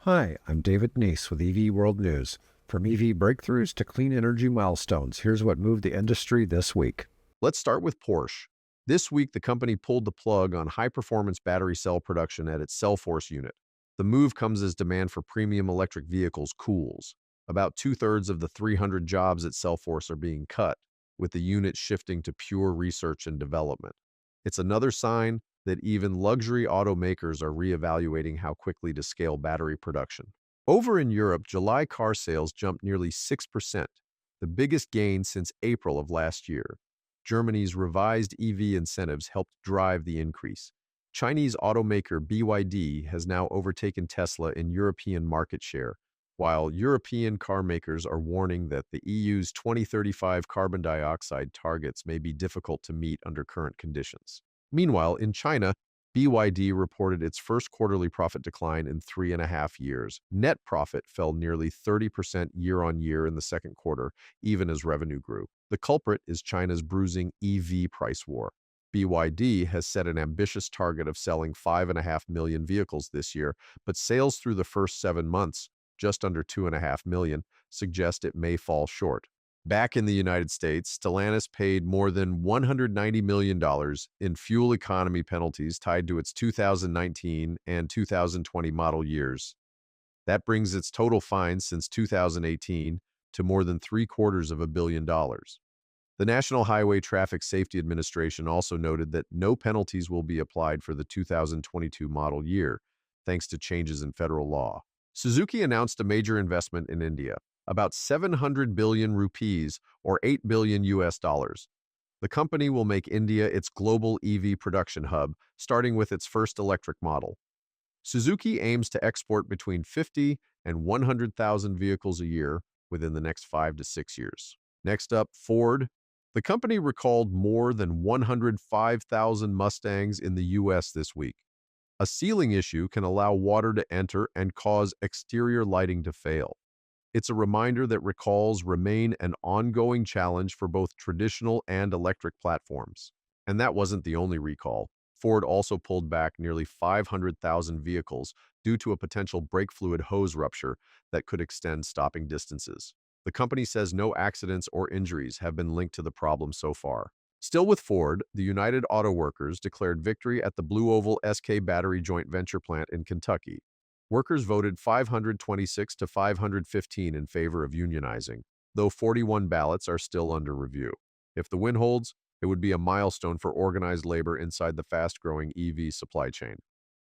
Hi, I'm David Neese with EV World News. From EV breakthroughs to clean energy milestones, here's what moved the industry this week. Let's start with Porsche. This week, the company pulled the plug on high-performance battery cell production at its Cellforce unit. The move comes as demand for premium electric vehicles cools. About two-thirds of the 300 jobs at Cellforce are being cut, with the unit shifting to pure research and development. It's another sign that even luxury automakers are reevaluating how quickly to scale battery production. Over in Europe, July car sales jumped nearly 6%, the biggest gain since April of last year. Germany's revised EV incentives helped drive the increase. Chinese automaker BYD has now overtaken Tesla in European market share, while European car makers are warning that the EU's 2035 carbon dioxide targets may be difficult to meet under current conditions. Meanwhile, in China, BYD reported its first quarterly profit decline in 3.5 years. Net profit fell nearly 30% year-on-year in the second quarter, even as revenue grew. The culprit is China's bruising EV price war. BYD has set an ambitious target of selling 5.5 million vehicles this year, but sales through the first 7 months, just under 2.5 million, suggest it may fall short. Back in the United States, Stellantis paid more than $190 million in fuel economy penalties tied to its 2019 and 2020 model years. That brings its total fines since 2018 to more than $750 million. The National Highway Traffic Safety Administration also noted that no penalties will be applied for the 2022 model year, thanks to changes in federal law. Suzuki announced a major investment in India, about 700 billion rupees or $8 billion US dollars. The company will make India its global EV production hub, starting with its first electric model. Suzuki aims to export between 50 and 100,000 vehicles a year within the next 5 to 6 years. Next up, Ford. The company recalled more than 105,000 Mustangs in the US this week. A sealing issue can allow water to enter and cause exterior lighting to fail. It's a reminder that recalls remain an ongoing challenge for both traditional and electric platforms. And that wasn't the only recall. Ford also pulled back nearly 500,000 vehicles due to a potential brake fluid hose rupture that could extend stopping distances. The company says no accidents or injuries have been linked to the problem so far. Still with Ford, the United Auto Workers declared victory at the BlueOval SK battery joint venture plant in Kentucky. Workers voted 526 to 515 in favor of unionizing, though 41 ballots are still under review. If the win holds, it would be a milestone for organized labor inside the fast-growing EV supply chain.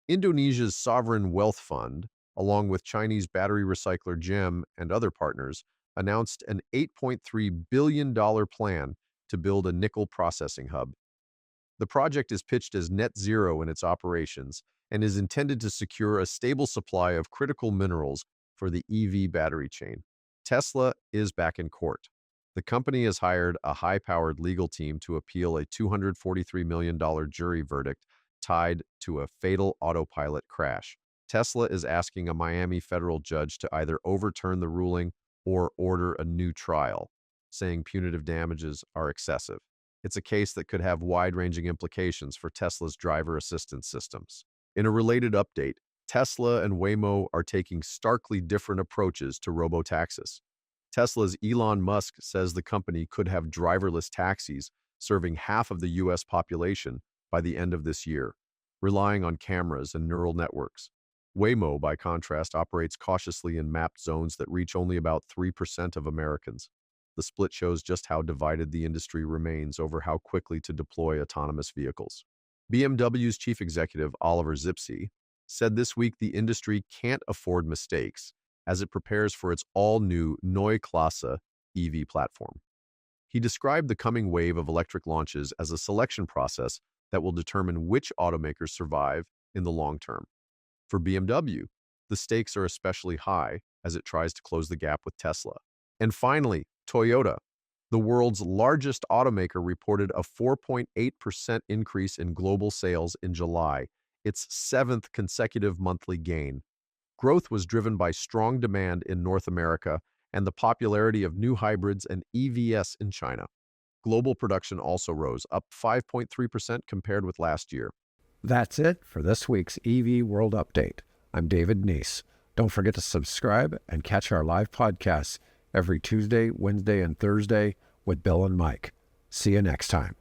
Indonesia's sovereign wealth fund, along with Chinese battery recycler GEM and other partners, announced an $8.3 billion plan to build a nickel processing hub. The project is pitched as net zero in its operations and is intended to secure a stable supply of critical minerals for the EV battery chain. Tesla is back in court. The company has hired a high-powered legal team to appeal a $243 million jury verdict tied to a fatal Autopilot crash. Tesla is asking a Miami federal judge to either overturn the ruling or order a new trial, saying punitive damages are excessive. It's a case that could have wide-ranging implications for Tesla's driver assistance systems. In a related update, Tesla and Waymo are taking starkly different approaches to robotaxis. Tesla's Elon Musk says the company could have driverless taxis serving half of the U.S. population by the end of this year, relying on cameras and neural networks. Waymo, by contrast, operates cautiously in mapped zones that reach only about 3% of Americans. The split shows just how divided the industry remains over how quickly to deploy autonomous vehicles. BMW's chief executive, Oliver Zipse, said this week the industry can't afford mistakes as it prepares for its all-new Neue Klasse EV platform. He described the coming wave of electric launches as a selection process that will determine which automakers survive in the long term. For BMW, the stakes are especially high as it tries to close the gap with Tesla. And finally, Toyota, the world's largest automaker, reported a 4.8% increase in global sales in July, its seventh consecutive monthly gain. Growth was driven by strong demand in North America and the popularity of new hybrids and EVs in China. Global production also rose, up 5.3% compared with last year. That's it for this week's EV World Update. I'm David Neese. Don't forget to subscribe and catch our live podcasts every Tuesday, Wednesday, and Thursday with Bill and Mike. See you next time.